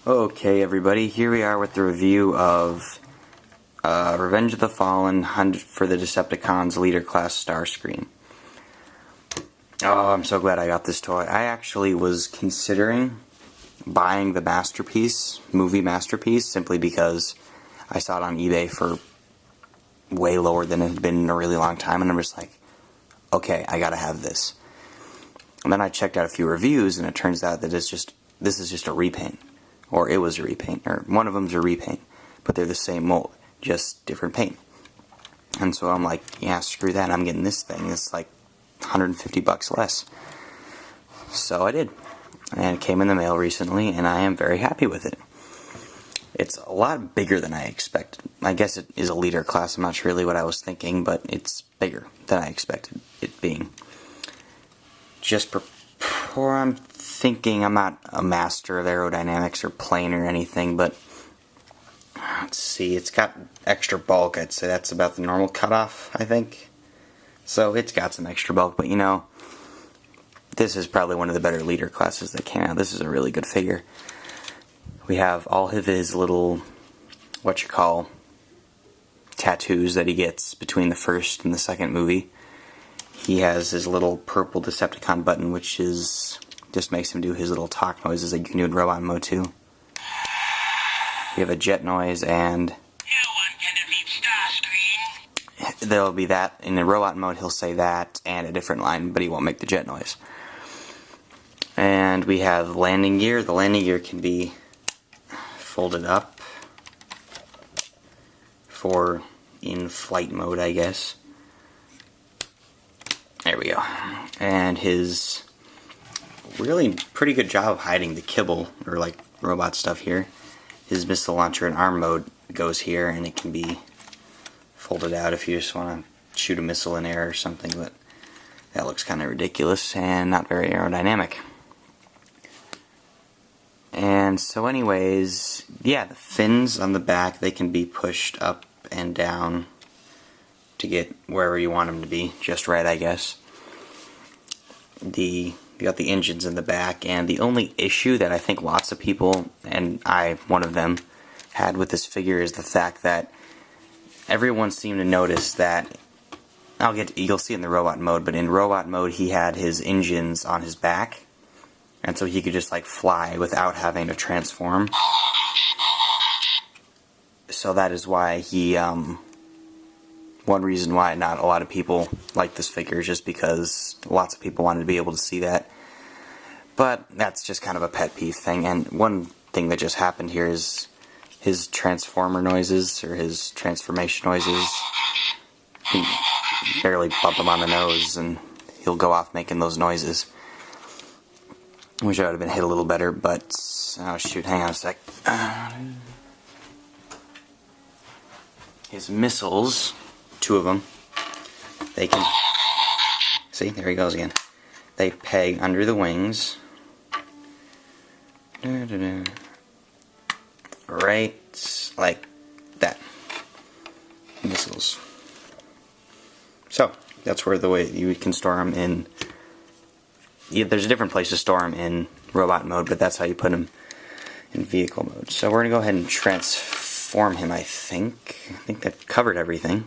Okay, everybody, here we are with the review of Revenge of the Fallen Hunt for the Decepticons Leader Class Starscream. Oh, I'm so glad I got this toy. I actually was considering buying the movie Masterpiece, simply because I saw it on eBay for way lower than it had been in a really long time, and I'm just like, okay, I gotta have this. And then I checked out a few reviews, and it turns out that this is just a repaint. Or it was a repaint, or one of them's a repaint, but they're the same mold, just different paint. And so I'm like, yeah, screw that, I'm getting this thing. It's like $150 less. So I did. And it came in the mail recently, and I am very happy with it. It's a lot bigger than I expected. I guess it is a leader class, I'm not sure really what I was thinking, but it's bigger than I expected it being. Just before I'm thinking, I'm not a master of aerodynamics or plane or anything, but let's see, it's got extra bulk. I'd say that's about the normal cutoff, I think. So it's got some extra bulk, but you know, this is probably one of the better leader classes that came out. This is a really good figure. We have all of his little, tattoos that he gets between the first and the second movie. He has his little purple Decepticon button, which just makes him do his little talk noises that you can do in robot mode too. We have a jet noise, and there'll be that. In the robot mode he'll say that and a different line, but he won't make the jet noise. And we have landing gear. The landing gear can be folded up for in-flight mode, I guess. There we go. And his really pretty good job of hiding the kibble, or like robot stuff here. His missile launcher in arm mode goes here, and it can be folded out if you just want to shoot a missile in air or something, but that looks kind of ridiculous and not very aerodynamic. And so anyways, yeah, the fins on the back, they can be pushed up and down to get wherever you want them to be, just right, I guess. You got the engines in the back, and the only issue that I think lots of people, and I, one of them, had with this figure is the fact that everyone seemed to notice that, you'll see in the robot mode, but in robot mode he had his engines on his back, and so he could just like fly without having to transform. So that is why one reason why not a lot of people like this figure is just because lots of people wanted to be able to see that. But that's just kind of a pet peeve thing. And one thing that just happened here is his transformer noises, or his transformation noises. You barely bump him on the nose and he'll go off making those noises. Wish I would have been hit a little better, but oh shoot, hang on a sec. His missiles, two of them, they can, see, there he goes again. They peg under the wings. Right like that. Missiles. So, that's where the way you can store them in. Yeah, there's a different place to store them in robot mode, but that's how you put them in vehicle mode. So we're going to go ahead and transform him, I think. I think that covered everything.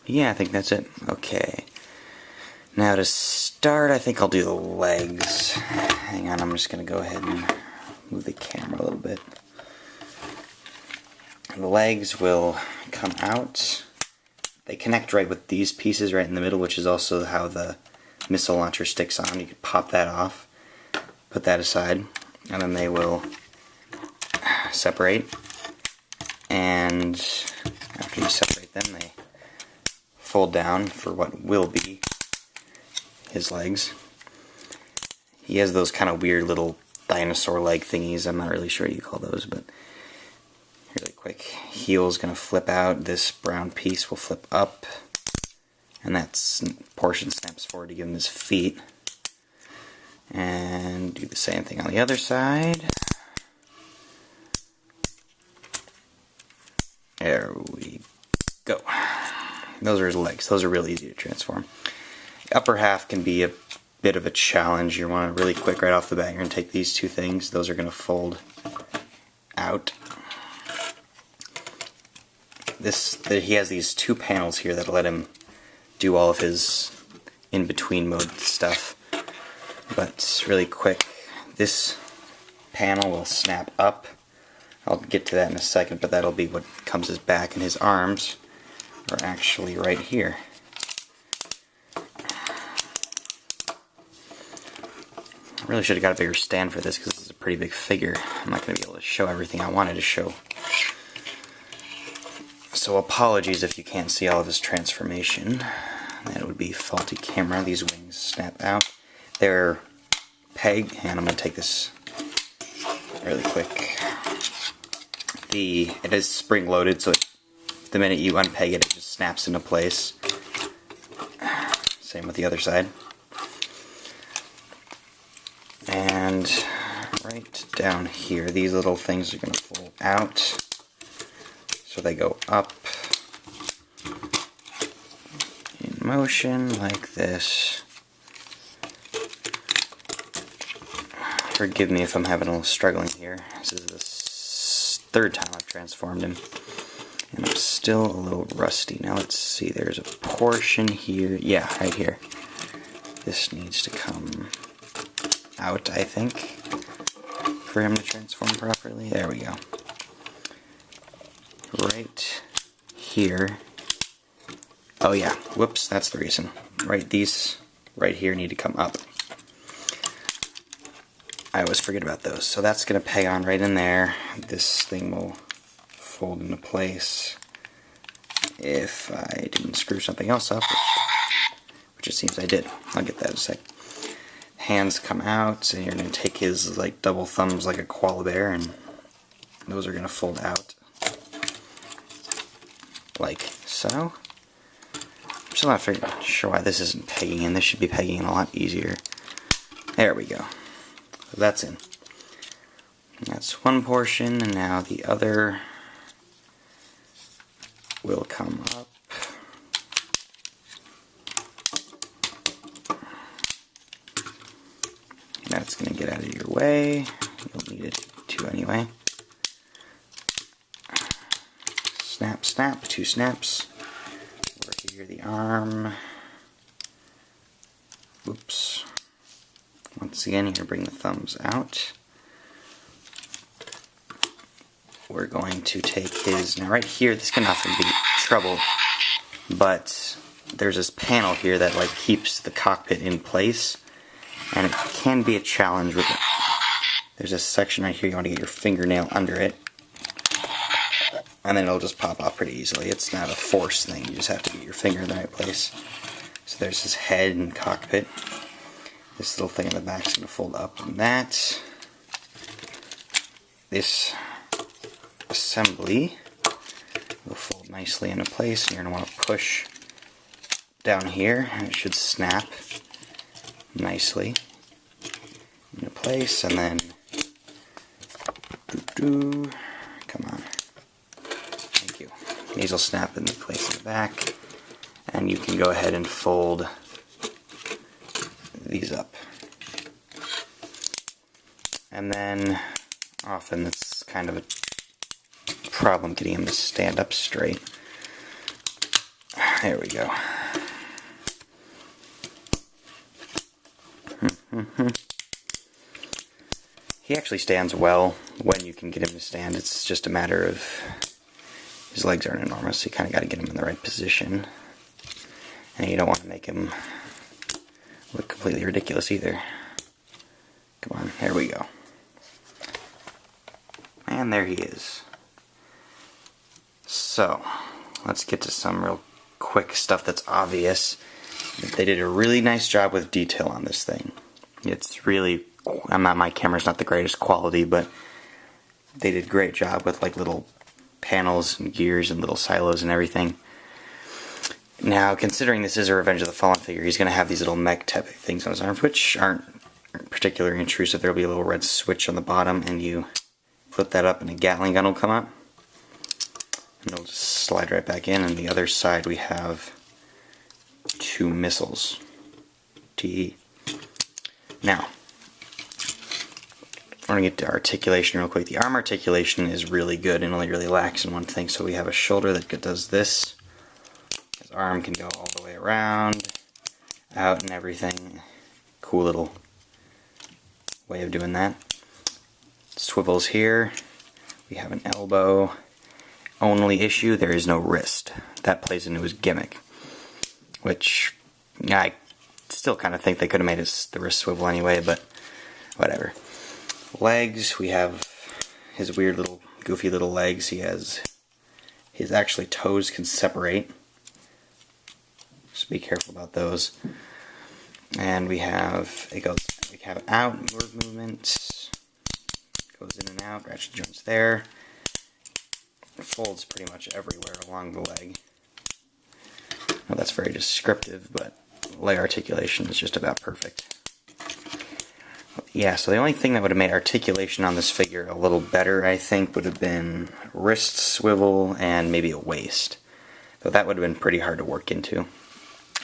Yeah, I think that's it. Okay. Now to start, I think I'll do the legs. Hang on, I'm just going to go ahead and move the camera a little bit. The legs will come out. They connect right with these pieces right in the middle, which is also how the missile launcher sticks on. You can pop that off, put that aside, and then they will separate. And after you separate them, they fold down for what will be his legs. He has those kind of weird little dinosaur leg thingies. I'm not really sure what you call those, but really quick. Heel's going to flip out. This brown piece will flip up. And that portion snaps forward to give him his feet. And do the same thing on the other side. There we go. Those are his legs. Those are really easy to transform. The upper half can be a bit of a challenge. You want to really quick right off the bat, you're going to take these two things. Those are going to fold out. He has these two panels here that let him do all of his in-between mode stuff. But really quick, this panel will snap up. I'll get to that in a second, but that'll be what comes his back, and his arms are actually right here. I really should have got a bigger stand for this because this is a pretty big figure. I'm not going to be able to show everything I wanted to show. So apologies if you can't see all of his transformation. That would be faulty camera. These wings snap out. They're peg, and I'm going to take this really quick. It is spring loaded, so the minute you unpeg it, it just snaps into place. Same with the other side. And right down here, these little things are going to fold out. So they go up in motion like this. Forgive me if I'm having a little struggling here. This is the third time I've transformed him, and I'm still a little rusty. Now let's see, there's a portion here, yeah, right here. This needs to come out, I think, for him to transform properly. There we go. Right here. Oh yeah, whoops, that's the reason. Right, these right here need to come up. I always forget about those. So that's going to peg on right in there. This thing will fold into place if I didn't screw something else up, which it seems I did. I'll get that in a sec. Hands come out, and you're going to take his like double thumbs like a koala bear, and those are going to fold out like so. I'm still not sure why this isn't pegging in. This should be pegging in a lot easier. There we go. So that's in. And that's one portion, and now the other will come up. That's going to get out of your way. You'll need it to anyway. Snap, snap, two snaps. Over here, the arm. Oops. Once again, you're going to bring the thumbs out. We're going to take his, now right here, this can often be trouble, but there's this panel here that like keeps the cockpit in place, and it can be a challenge with it. There's a section right here, you want to get your fingernail under it, and then it'll just pop off pretty easily. It's not a force thing, you just have to get your finger in the right place. So there's his head and cockpit. This little thing in the back is going to fold up, and that. This assembly will fold nicely into place, and you're going to want to push down here, and it should snap nicely into place, and then come on. Thank you. These will snap into place in the back, and you can go ahead and fold these up. And then often it's kind of a problem getting him to stand up straight. There we go. He actually stands well when you can get him to stand. It's just a matter of his legs aren't enormous, so you kind of got to get him in the right position. And you don't want to make him look completely ridiculous either. Come on, there we go. And there he is. So, let's get to some real quick stuff that's obvious. They did a really nice job with detail on this thing. It's really, my camera's not the greatest quality, but they did a great job with like little panels and gears and little silos and everything. Now, considering this is a Revenge of the Fallen figure, he's going to have these little mech type of things on his arms, which aren't particularly intrusive. There will be a little red switch on the bottom, and you flip that up and a Gatling gun will come up. And it'll just slide right back in, and the other side we have two missiles. Now, we're going to get to articulation real quick. The arm articulation is really good and only really lacks in one thing. So we have a shoulder that does this. His arm can go all the way around, out and everything. Cool little way of doing that. Swivels here. We have an elbow. Only issue, there is no wrist. That plays into his gimmick. Which, I still kind of think they could have made the wrist swivel anyway, but whatever. Legs, we have his weird little, goofy little legs. He has, his actually toes can separate. So be careful about those. And we have, we have outward movement. Goes in and out, ratchet joints there. It folds pretty much everywhere along the leg. Well, that's very descriptive, but leg articulation is just about perfect. Yeah, so the only thing that would have made articulation on this figure a little better, I think, would have been wrist swivel and maybe a waist. Though that would have been pretty hard to work into.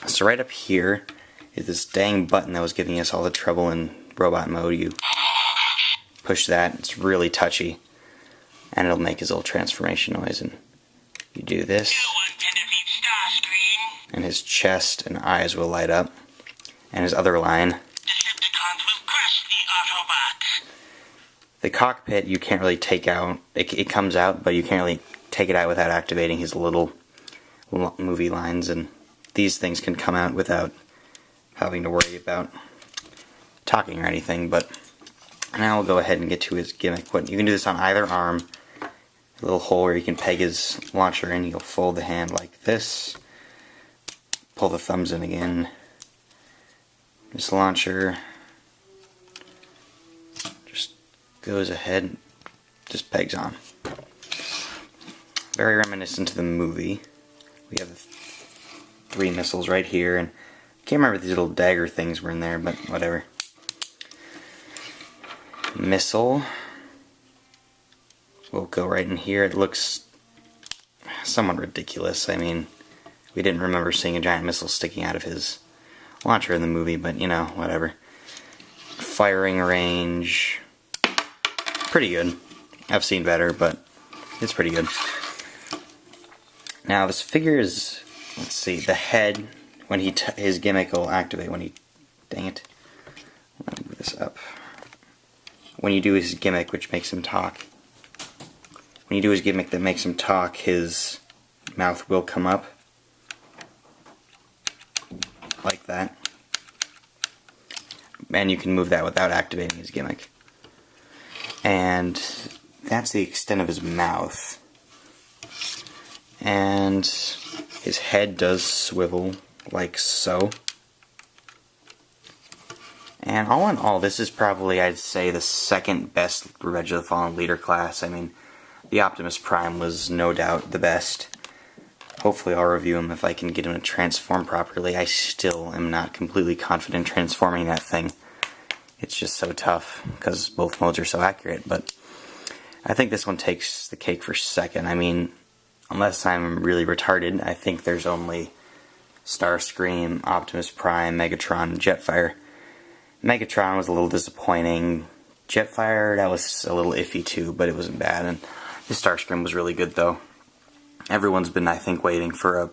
So right up here is this dang button that was giving us all the trouble in robot mode. You push that, it's really touchy, and it'll make his little transformation noise. And you do this, and his chest and eyes will light up. And his other line, the cockpit you can't really take out. It comes out, but you can't really take it out without activating his little movie lines, and these things can come out without having to worry about talking or anything. But now we'll go ahead and get to his gimmick. You can do this on either arm. A little hole where you can peg his launcher in. You'll fold the hand like this. Pull the thumbs in again. This launcher just goes ahead, just pegs on. Very reminiscent to the movie. We have 3 missiles right here, and I can't remember if these little dagger things were in there, but whatever. Missile will go right in here. It looks somewhat ridiculous. I mean, we didn't remember seeing a giant missile sticking out of his launcher in the movie, but you know, whatever. Firing range, pretty good. I've seen better, but it's pretty good. Now this figure is, let's see, the head, when his gimmick will activate when he, dang it, let me move this up. When you do his gimmick, which makes him talk, when you do his gimmick that makes him talk, his mouth will come up like that, and you can move that without activating his gimmick. And that's the extent of his mouth. And his head does swivel like so. And all in all, this is probably, I'd say, the second best Revenge of the Fallen leader class. I mean, the Optimus Prime was no doubt the best. Hopefully I'll review him if I can get him to transform properly. I still am not completely confident transforming that thing. It's just so tough, because both modes are so accurate. But I think this one takes the cake for second. I mean, unless I'm really retarded, I think there's only Starscream, Optimus Prime, Megatron, and Jetfire. Megatron was a little disappointing. Jetfire, that was a little iffy too, but it wasn't bad. And the Starscream was really good though. Everyone's been, I think, waiting for a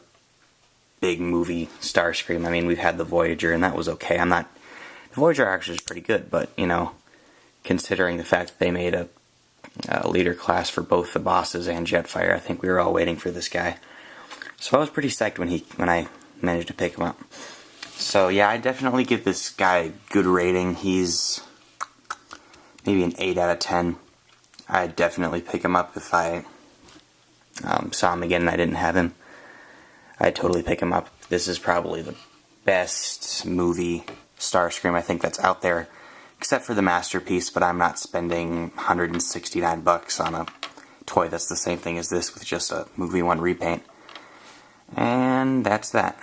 big movie Starscream. I mean, we've had the Voyager, and that was okay. The Voyager actually is pretty good, but, you know, considering the fact that they made a leader class for both the bosses and Jetfire, I think we were all waiting for this guy. So I was pretty psyched when I managed to pick him up. So yeah, I definitely give this guy a good rating. He's maybe an 8 out of 10. I'd definitely pick him up if I saw him again and I didn't have him. I'd totally pick him up. This is probably the best movie Starscream I think that's out there, except for the Masterpiece, but I'm not spending $169 on a toy that's the same thing as this with just a movie 1 repaint. And that's that.